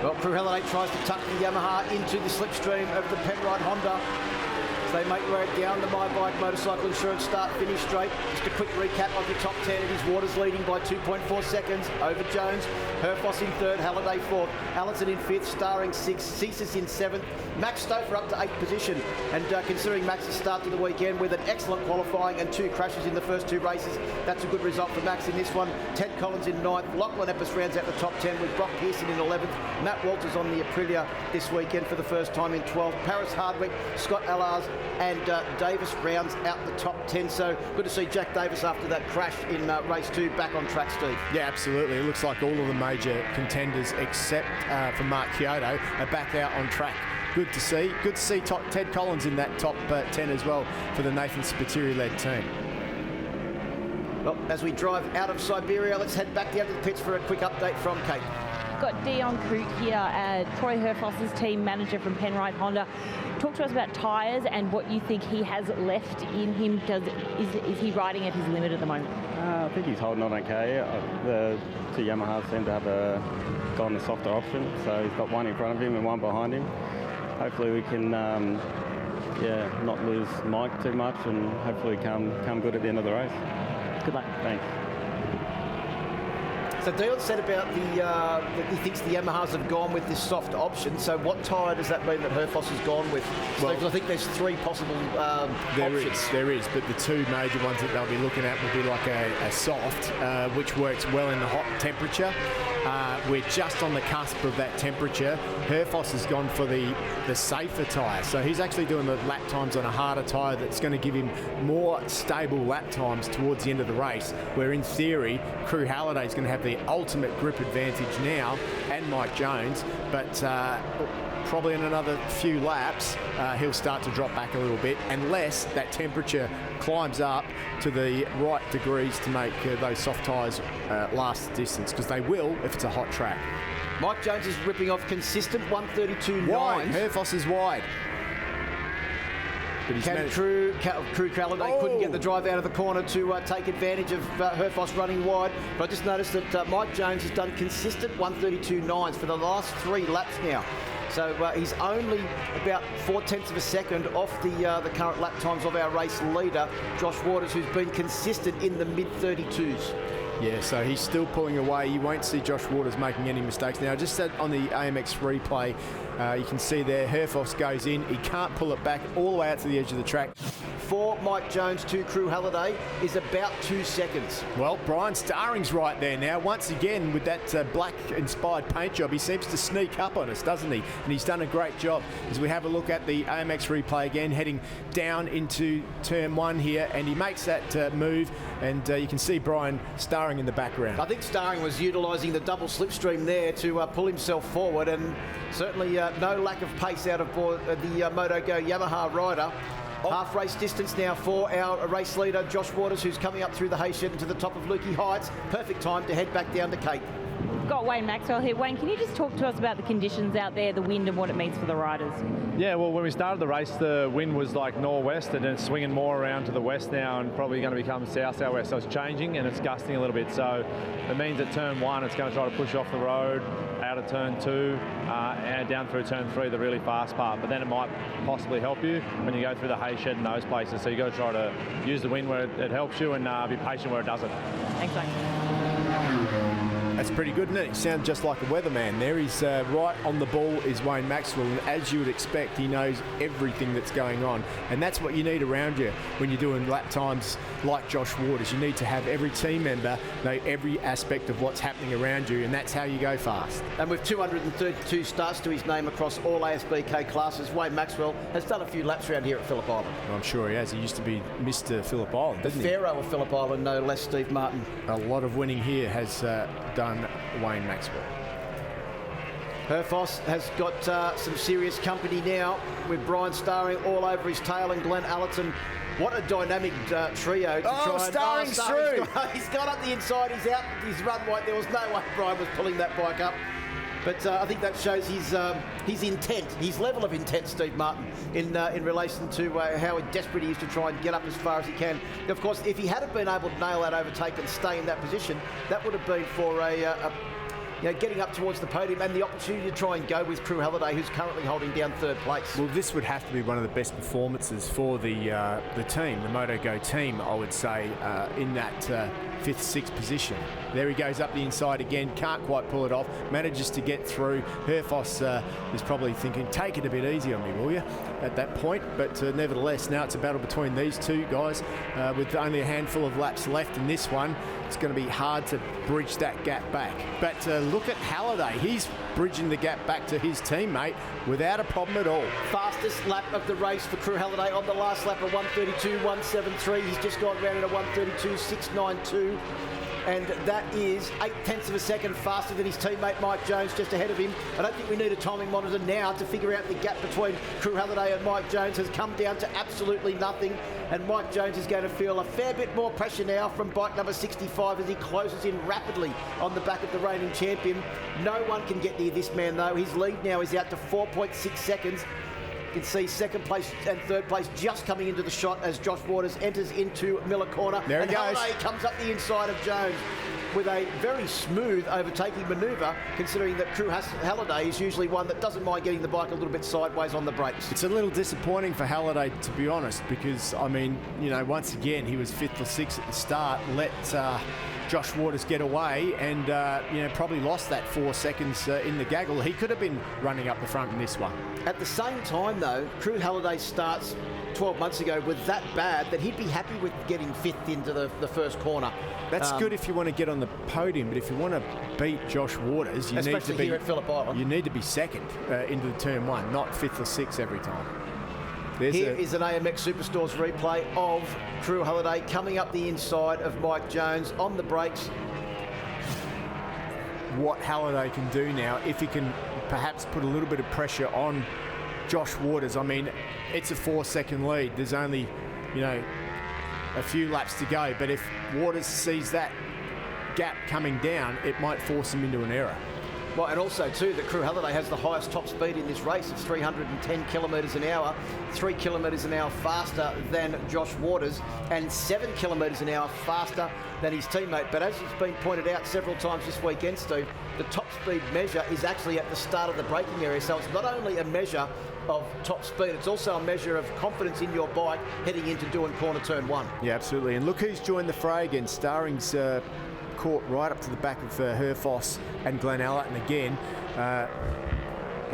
Well, Crew Halliday tries to tuck the Yamaha into the slipstream of the Penrite Honda. they make their way down the My Bike Motorcycle Insurance start finish straight. Just a quick recap of your top 10. It is Waters leading by 2.4 seconds over Jones. Herfoss in third, Halliday fourth, Allison in fifth, Starring sixth, Ceases in seventh, Max Stouffer up to eighth position. And considering Max's start to the weekend with an excellent qualifying and 2 crashes in the first 2 races, that's a good result for Max in this one. Ted Collins in ninth, Lachlan Epps rounds out the top 10 with Brock Pearson in 11th, Matt Walters on the Aprilia this weekend for the first time in 12th, Paris Hardwick, Scott Allars and Davis rounds out the top 10. So good to see Jack Davis after that crash in race 2 back on track, Steve. Yeah, absolutely. It looks like all of the major contenders except for Mark Kyoto are back out on track. Good to see. Good to see Ted Collins in that top 10 as well for the Nathan Spiteri-led team. Well, as we drive out of Siberia, let's head back down to the pits for a quick update from Kate. Got Dion Coote here, Troy Herfoss's team manager from Penrite Honda. Talk to us about tyres and what you think he has left in him. Is he riding at his limit at the moment? I think he's holding on okay. The 2 Yamahas seem to have gone the softer option, so he's got one in front of him and one behind him. Hopefully we can not lose Mike too much and hopefully come good at the end of the race. Good luck. Thanks. So Dion said about that he thinks the Yamahas have gone with this soft option. So what tyre does that mean that Herfoss has gone with? Well, I think there's 3 possible options. There is, but the 2 major ones that they'll be looking at will be like a soft, which works well in the hot temperature. We're just on the cusp of that temperature. Herfoss has gone for the safer tyre, so he's actually doing the lap times on a harder tyre that's going to give him more stable lap times towards the end of the race, where in theory Crew Halliday is going to have the ultimate grip advantage now, and Mike Jones, but probably in another few laps he'll start to drop back a little bit unless that temperature climbs up to the right degrees to make those soft tyres last the distance, because they will if it's a hot track. Mike Jones is ripping off consistent 132.9. Wide. Herfoss is wide. But Crew Halliday couldn't get the drive out of the corner to take advantage of Herfoss running wide. But I just noticed that Mike Jones has done consistent 132.9s for the last 3 laps now. So he's only about 0.4 of a second off the current lap times of our race leader, Josh Waters, who's been consistent in the mid-32s. Yeah, so he's still pulling away. You won't see Josh Waters making any mistakes. Now, just said on the AMX replay, you can see there, Herfoss goes in. He can't pull it back all the way out to the edge of the track. For Mike Jones to Crew Halliday is about 2 seconds. Well, Brian Starring's right there now. Once again, with that black-inspired paint job, he seems to sneak up on us, doesn't he? And he's done a great job. As we have a look at the AMX replay again, heading down into turn 1 here, and he makes that move, and you can see Brian Starring in the background. I think Starring was utilising the double slipstream there to pull himself forward, and certainly no lack of pace out of the MotoGo Yamaha rider. Half race distance now for our race leader, Josh Waters, who's coming up through the Hayshed into the top of Lukey Heights. Perfect time to head back down to Cape. We've got Wayne Maxwell here. Wayne, can you just talk to us about the conditions out there, the wind and what it means for the riders? Yeah, well, when we started the race, the wind was like northwest, and it's swinging more around to the west now and probably going to become south-southwest. So it's changing and it's gusting a little bit. So it means at turn 1, it's going to try to push off the road, out of turn 2, and down through turn 3, the really fast part. But then it might possibly help you when you go through the Hayshed and those places. So you got to try to use the wind where it helps you and be patient where it doesn't. Thanks, Wayne. That's pretty good, isn't it? He sounds just like a weatherman there. He's right on the ball is Wayne Maxwell, and as you would expect, he knows everything that's going on. And that's what you need around you when you're doing lap times like Josh Waters. You need to have every team member know every aspect of what's happening around you, and that's how you go fast. And with 232 starts to his name across all ASBK classes, Wayne Maxwell has done a few laps around here at Phillip Island. I'm sure he has. He used to be Mr. Phillip Island, didn't he? Pharaoh of Phillip Island, no less, Steve Martin. A lot of winning here has done Wayne Maxwell. Herfoss has got some serious company now with Brian Starring all over his tail and Glenn Allerton. What a dynamic trio to try and... Starring's through! He's got up the inside, he's out, he's run white. There was no way Brian was pulling that bike up. But I think that shows his intent, his level of intent, Steve Martin, in relation to how desperate he is to try and get up as far as he can. Of course, if he had been able to nail that overtake and stay in that position, that would have been for getting up towards the podium and the opportunity to try and go with Crew Halliday, who's currently holding down third place. Well, this would have to be one of the best performances for the team, the MotoGo team, I would say, in that 5th, 6th position. There he goes up the inside again, can't quite pull it off, manages to get through. Herfoss is probably thinking, take it a bit easy on me, will you, at that point. But nevertheless, now it's a battle between these two guys with only a handful of laps left in this one. It's going to be hard to bridge that gap back. But look at Halliday. He's bridging the gap back to his teammate without a problem at all. Fastest lap of the race for Crew Halliday on the last lap, a 1:32.173. He's just gone round in a 1:32.692. And that is 0.8 of a second faster than his teammate Mike Jones, just ahead of him. I don't think we need a timing monitor now to figure out the gap between Crew Halliday and Mike Jones has come down to absolutely nothing. And Mike Jones is going to feel a fair bit more pressure now from bike number 65 as he closes in rapidly on the back of the reigning champion. No one can get near this man though. His lead now is out to 4.6 seconds. You can see second place and third place just coming into the shot as Josh Waters enters into Miller Corner. There he goes. Halliday comes up the inside of Jones with a very smooth overtaking manoeuvre, considering that Crew Halliday is usually one that doesn't mind getting the bike a little bit sideways on the brakes. It's a little disappointing for Halliday, to be honest, because, I mean, once again, he was 5th or 6th at the start, let Josh Waters get away and, probably lost that 4 seconds in the gaggle. He could have been running up the front in this one. At the same time, though, Crew Halliday starts 12 months ago was that bad that he'd be happy with getting 5th into the first corner. That's good if you want to get on the podium, but if you want to beat Josh Waters, you need to be here at Phillip Island. You need to be second into the turn 1, not 5th or 6th every time. Here is an AMX Superstores replay of Crew Halliday coming up the inside of Mike Jones on the brakes. What Halliday can do now, if he can perhaps put a little bit of pressure on Josh Waters. I mean, it's a 4-second lead. There's only, a few laps to go. But if Waters sees that gap coming down, it might force him into an error. Well, and also, too, that Crew Halliday has the highest top speed in this race of 310 kilometres an hour, 3 kilometres an hour faster than Josh Waters, and 7 kilometres an hour faster than his teammate. But as it's been pointed out several times this weekend, Steve, the top speed measure is actually at the start of the braking area. So it's not only a measure of top speed, it's also a measure of confidence in your bike heading into doing corner turn 1. Yeah, absolutely. And look who's joined the fray again. Starring's caught right up to the back of Herfoss and Glenn Allerton again.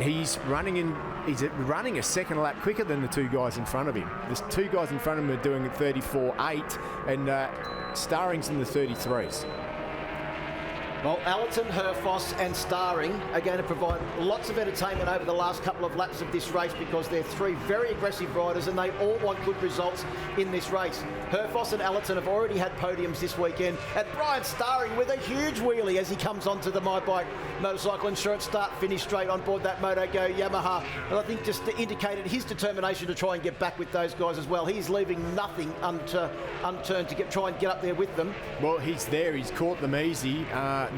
He's running a second lap quicker than the two guys in front of him. The two guys in front of him are doing it 34.8 and Starring's in the 33s. Well, Allerton, Herfoss and Starring are going to provide lots of entertainment over the last couple of laps of this race because they're three very aggressive riders and they all want good results in this race. Herfoss and Allerton have already had podiums this weekend, and Brian Starring with a huge wheelie as he comes onto the My Bike Motorcycle Insurance start-finish straight on board that MotoGo Yamaha. And I think just indicated his determination to try and get back with those guys as well. He's leaving nothing unturned to try and get up there with them. Well, he's there. He's caught them easy.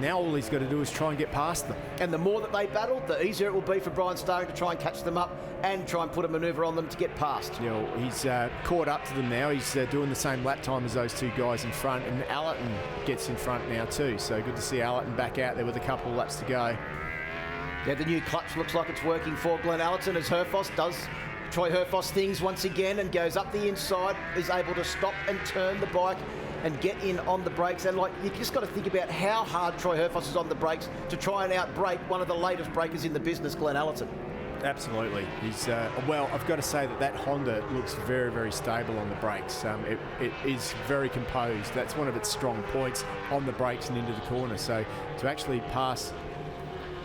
Now all he's got to do is try and get past them. And the more that they battle, the easier it will be for Brian Starring to try and catch them up and try and put a manoeuvre on them to get past. He's caught up to them now. He's doing the same lap time as those two guys in front, and Allerton gets in front now too. So good to see Allerton back out there with a couple of laps to go. Yeah, the new clutch looks like it's working for Glenn Allerton as Herfoss does Troy Herfoss things once again and goes up the inside, is able to stop and turn the bike and get in on the brakes. And you just got to think about how hard Troy Herfoss is on the brakes to try and outbrake one of the latest breakers in the business, Glenn Allerton. Absolutely. He's well, I've got to say that Honda looks very, very stable on the brakes. It is very composed. That's one of its strong points on the brakes and into the corner. So to actually pass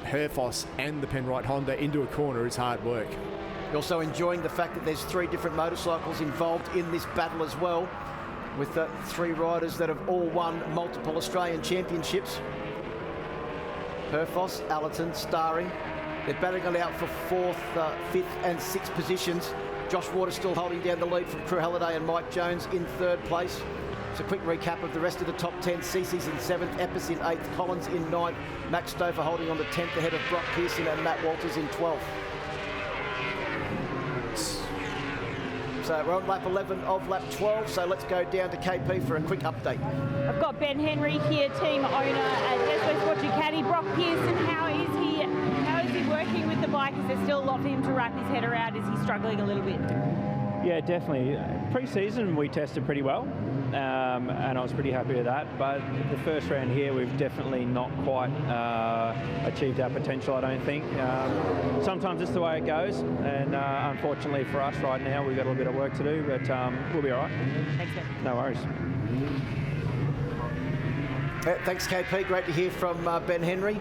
Herfoss and the Penrite Honda into a corner is hard work. You're also enjoying the fact that there's three different motorcycles involved in this battle as well, with the three riders that have all won multiple Australian championships. Herfoss, Allerton, Starring. They're battling it out for 4th, 5th and 6th positions. Josh Waters still holding down the lead from Crew Halliday and Mike Jones in 3rd place. It's a quick recap of the rest of the top 10. Cece's in 7th, Eppes in 8th, Collins in 9th, Max Stover holding on to 10th ahead of Brock Pearson and Matt Walters in 12th. So we're on lap 11 of lap 12, so let's go down to KP for a quick update. I've got Ben Henry here, team owner at ASBK Ducati. Brock Pearson, how is he working with the bike? Is there still a lot for him to wrap his head around? Is he struggling a little bit? Yeah, definitely. Pre-season we tested pretty well, and I was pretty happy with that. But the first round here, we've definitely not quite achieved our potential, I don't think. Sometimes it's the way it goes, and unfortunately for us right now, we've got a little bit of work to do, but we'll be all right. Thanks, Ben. No worries. Thanks, KP. Great to hear from Ben Henry.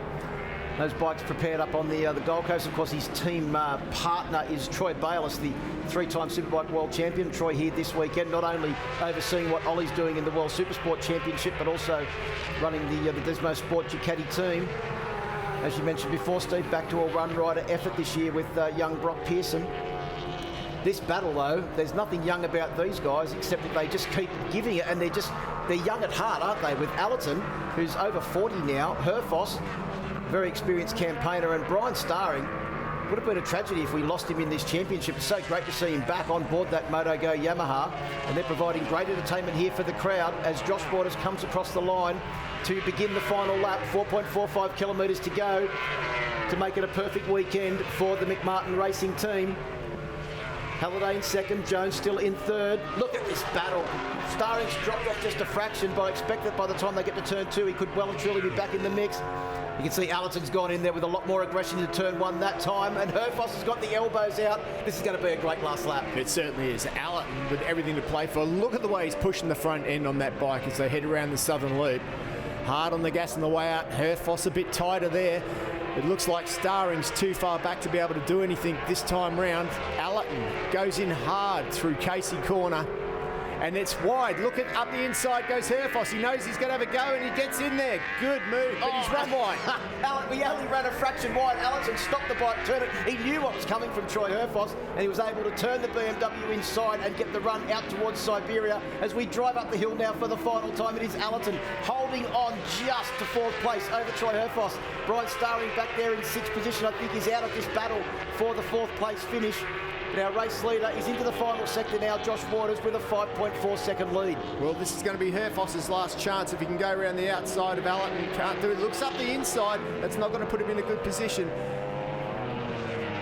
Those bikes prepared up on the Gold Coast. Of course, his team partner is Troy Bayliss, the three-time Superbike World Champion. Troy here this weekend, not only overseeing what Ollie's doing in the World Supersport Championship, but also running the Desmo Sport Ducati team. As you mentioned before, Steve, back to a run-rider effort this year with young Brock Pearson. This battle, though, there's nothing young about these guys except that they just keep giving it, and they're young at heart, aren't they? With Allerton, who's over 40 now, Herfoss, very experienced campaigner, and Brian Starring. Would have been a tragedy if we lost him in this championship. It's so great to see him back on board that MotoGo Yamaha, and they're providing great entertainment here for the crowd as Josh Waters comes across the line to begin the final lap. 4.45 kilometres to go to make it a perfect weekend for the McMartin Racing team. Halliday in second, Jones still in third. Look at this battle. Starring's dropped off just a fraction, but I expect that by the time they get to turn 2, he could well and truly be back in the mix. You can see Allerton's gone in there with a lot more aggression into turn 1 that time, and Herfoss has got the elbows out. This is going to be a great last lap. It certainly is. Allerton with everything to play for. Look at the way he's pushing the front end on that bike as they head around the southern loop. Hard on the gas on the way out. Herfoss a bit tighter there. It looks like Starring's too far back to be able to do anything this time round. Allerton goes in hard through Casey Corner. And it's wide. Look at up the inside goes Herfoss. He knows he's going to have a go, and he gets in there. Good move, but he's run wide. We only ran a fraction wide. Allerton stopped the bike, turned it. He knew what was coming from Troy Herfoss, and he was able to turn the BMW inside and get the run out towards Siberia. As we drive up the hill now for the final time, it is Allerton holding on just to 4th place over Troy Herfoss. Brian Starring back there in 6th position. I think he's out of this battle for the 4th place finish. But our race leader is into the final sector now, Josh Waters, with a 5.4 second lead. Well, this is going to be Herfoss's last chance if he can go around the outside of Allerton. Can't do it. Looks up the inside. That's not going to put him in a good position.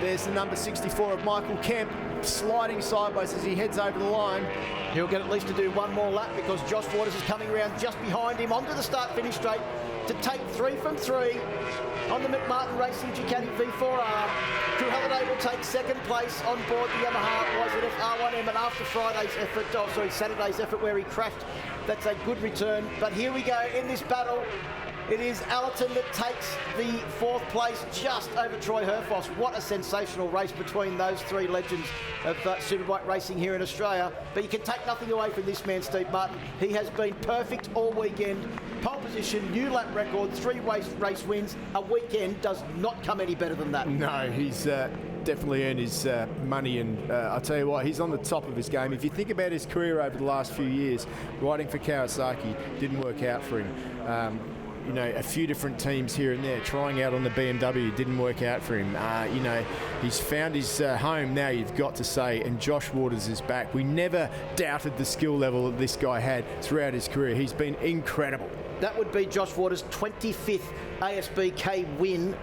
There's the number 64 of Michael Kemp sliding sideways as he heads over the line. He'll get at least to do one more lap because Josh Waters is coming around just behind him onto the start-finish straight to take 3 from 3 on the McMartin Racing Ducati V4R. Drew Halliday will take 2nd place on board the Yamaha YZF R1M, and after Saturday's effort where he crashed, that's a good return. But here we go in this battle. It is Allerton that takes the 4th place just over Troy Herfoss. What a sensational race between those 3 legends of Superbike racing here in Australia. But you can take nothing away from this man, Steve Martin. He has been perfect all weekend. Pole position, new lap record, 3 race wins. A weekend does not come any better than that. No, he's definitely earned his money, and I'll tell you what, he's on the top of his game. If you think about his career over the last few years, riding for Kawasaki didn't work out for him. You know, a few different teams here and there, trying out on the BMW didn't work out for him. You know, he's found his home now, you've got to say, and Josh Waters is back. We never doubted the skill level that this guy had throughout his career. He's been incredible. That would be Josh Waters' 25th ASBK win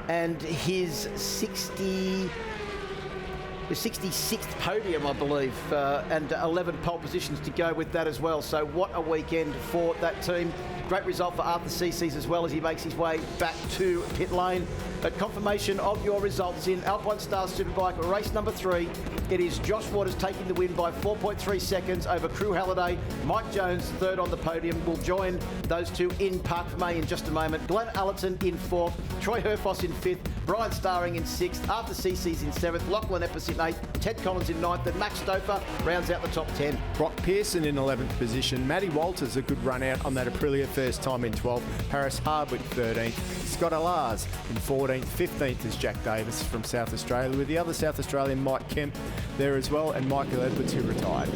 and his 66th podium, I believe, and 11 pole positions to go with that as well. So what a weekend for that team. Great result for Arthur Cece's as well as he makes his way back to pit lane. But confirmation of your results in Alpine Stars Superbike race number 3. It is Josh Waters taking the win by 4.3 seconds over Crew Halliday. Mike Jones, 3rd on the podium, will join those 2 in Park May in just a moment. Glenn Allerton in 4th, Troy Herfoss in 5th, Brian Starring in 6th, Arthur Cece's in 7th, Lachlan Epps in 8th, Ted Collins in 9th, and Max Stouffer rounds out the top 10. Brock Pearson in 11th position. Matty Walters a good run out on that Aprilia, first time in 12th. Harris Hardwick 13th. Scott Alars in 14th. 15th is Jack Davis from South Australia, with the other South Australian Mike Kemp there as well, and Michael Edwards, who retired.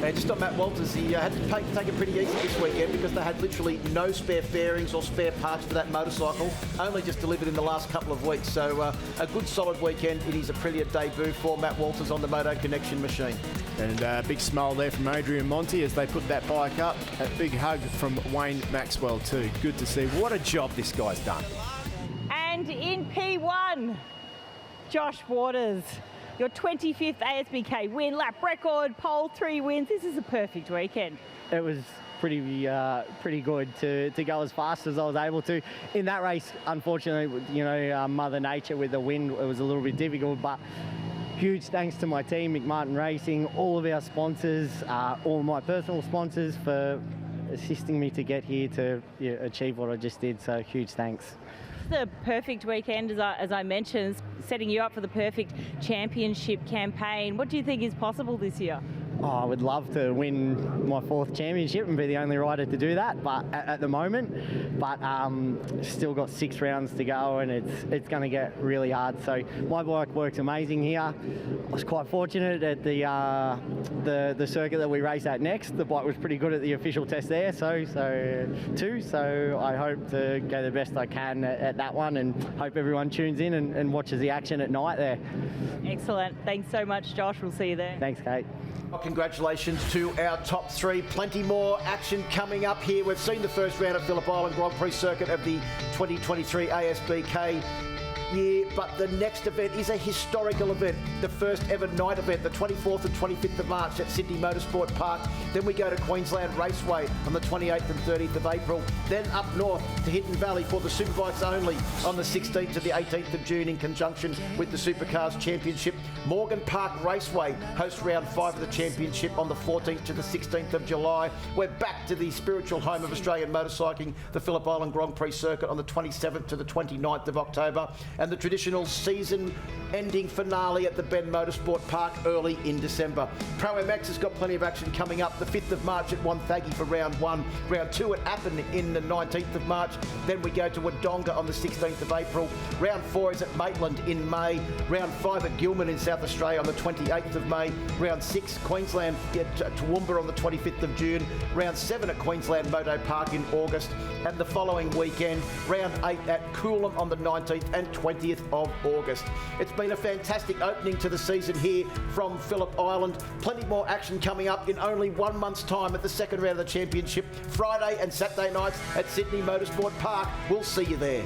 And just on Matt Walters, he had to take it pretty easy this weekend because they had literally no spare fairings or spare parts for that motorcycle, only just delivered in the last couple of weeks. So a good solid weekend. It is a Aprilia debut for Matt Walters on the Moto Connection machine. And a big smile there from Adrian Monti as they put that bike up. A big hug from Wayne Maxwell too. Good to see. What a job this guy's done. And in P1, Josh Waters, your 25th ASBK win, lap record, pole, 3 wins. This is a perfect weekend. It was pretty good to go as fast as I was able to. In that race, unfortunately, you know, Mother Nature with the wind, it was a little bit difficult, but huge thanks to my team, McMartin Racing, all of our sponsors, all my personal sponsors for assisting me to get here to achieve what I just did. So huge thanks. The perfect weekend, as I mentioned, setting you up for the perfect championship campaign. What do you think is possible this year? Oh, I would love to win my 4th championship and be the only rider to do that, but at the moment, still got 6 rounds to go, and it's going to get really hard. So my bike works amazing here. I was quite fortunate at the circuit that we race at next. The bike was pretty good at the official test there, so I hope to go the best I can at that one, and hope everyone tunes in and watches the action at night there. Excellent. Thanks so much, Josh. We'll see you there. Thanks, Kate. Well, congratulations to our top 3. Plenty more action coming up here. We've seen the first round of Phillip Island Grand Prix circuit of the 2023 ASBK year, but the next event is a historical event, the first ever night event, the 24th and 25th of March at Sydney Motorsport Park. Then we go to Queensland Raceway on the 28th and 30th of April, then up north to Hinton Valley for the Superbikes only on the 16th to the 18th of June in conjunction with the Supercars Championship. Morgan Park Raceway hosts round 5 of the championship on the 14th to the 16th of July. We're back to the spiritual home of Australian motorcycling, the Phillip Island Grand Prix circuit on the 27th to the 29th of October, and the traditional season-ending finale at the Bend Motorsport Park early in December. Pro MX has got plenty of action coming up. The 5th of March at Wonthaggi for round 1. Round 2 at Appin in the 19th of March. Then we go to Wodonga on the 16th of April. Round 4 is at Maitland in May. Round 5 at Gilman in South Australia on the 28th of May. Round 6, Queensland at Toowoomba on the 25th of June. Round 7 at Queensland Moto Park in August. And the following weekend, round 8 at Coolum on the 19th and 20th of August. It's been a fantastic opening to the season here from Phillip Island. Plenty more action coming up in only 1 month's time at the second round of the championship, Friday and Saturday nights at Sydney Motorsport Park. We'll see you there.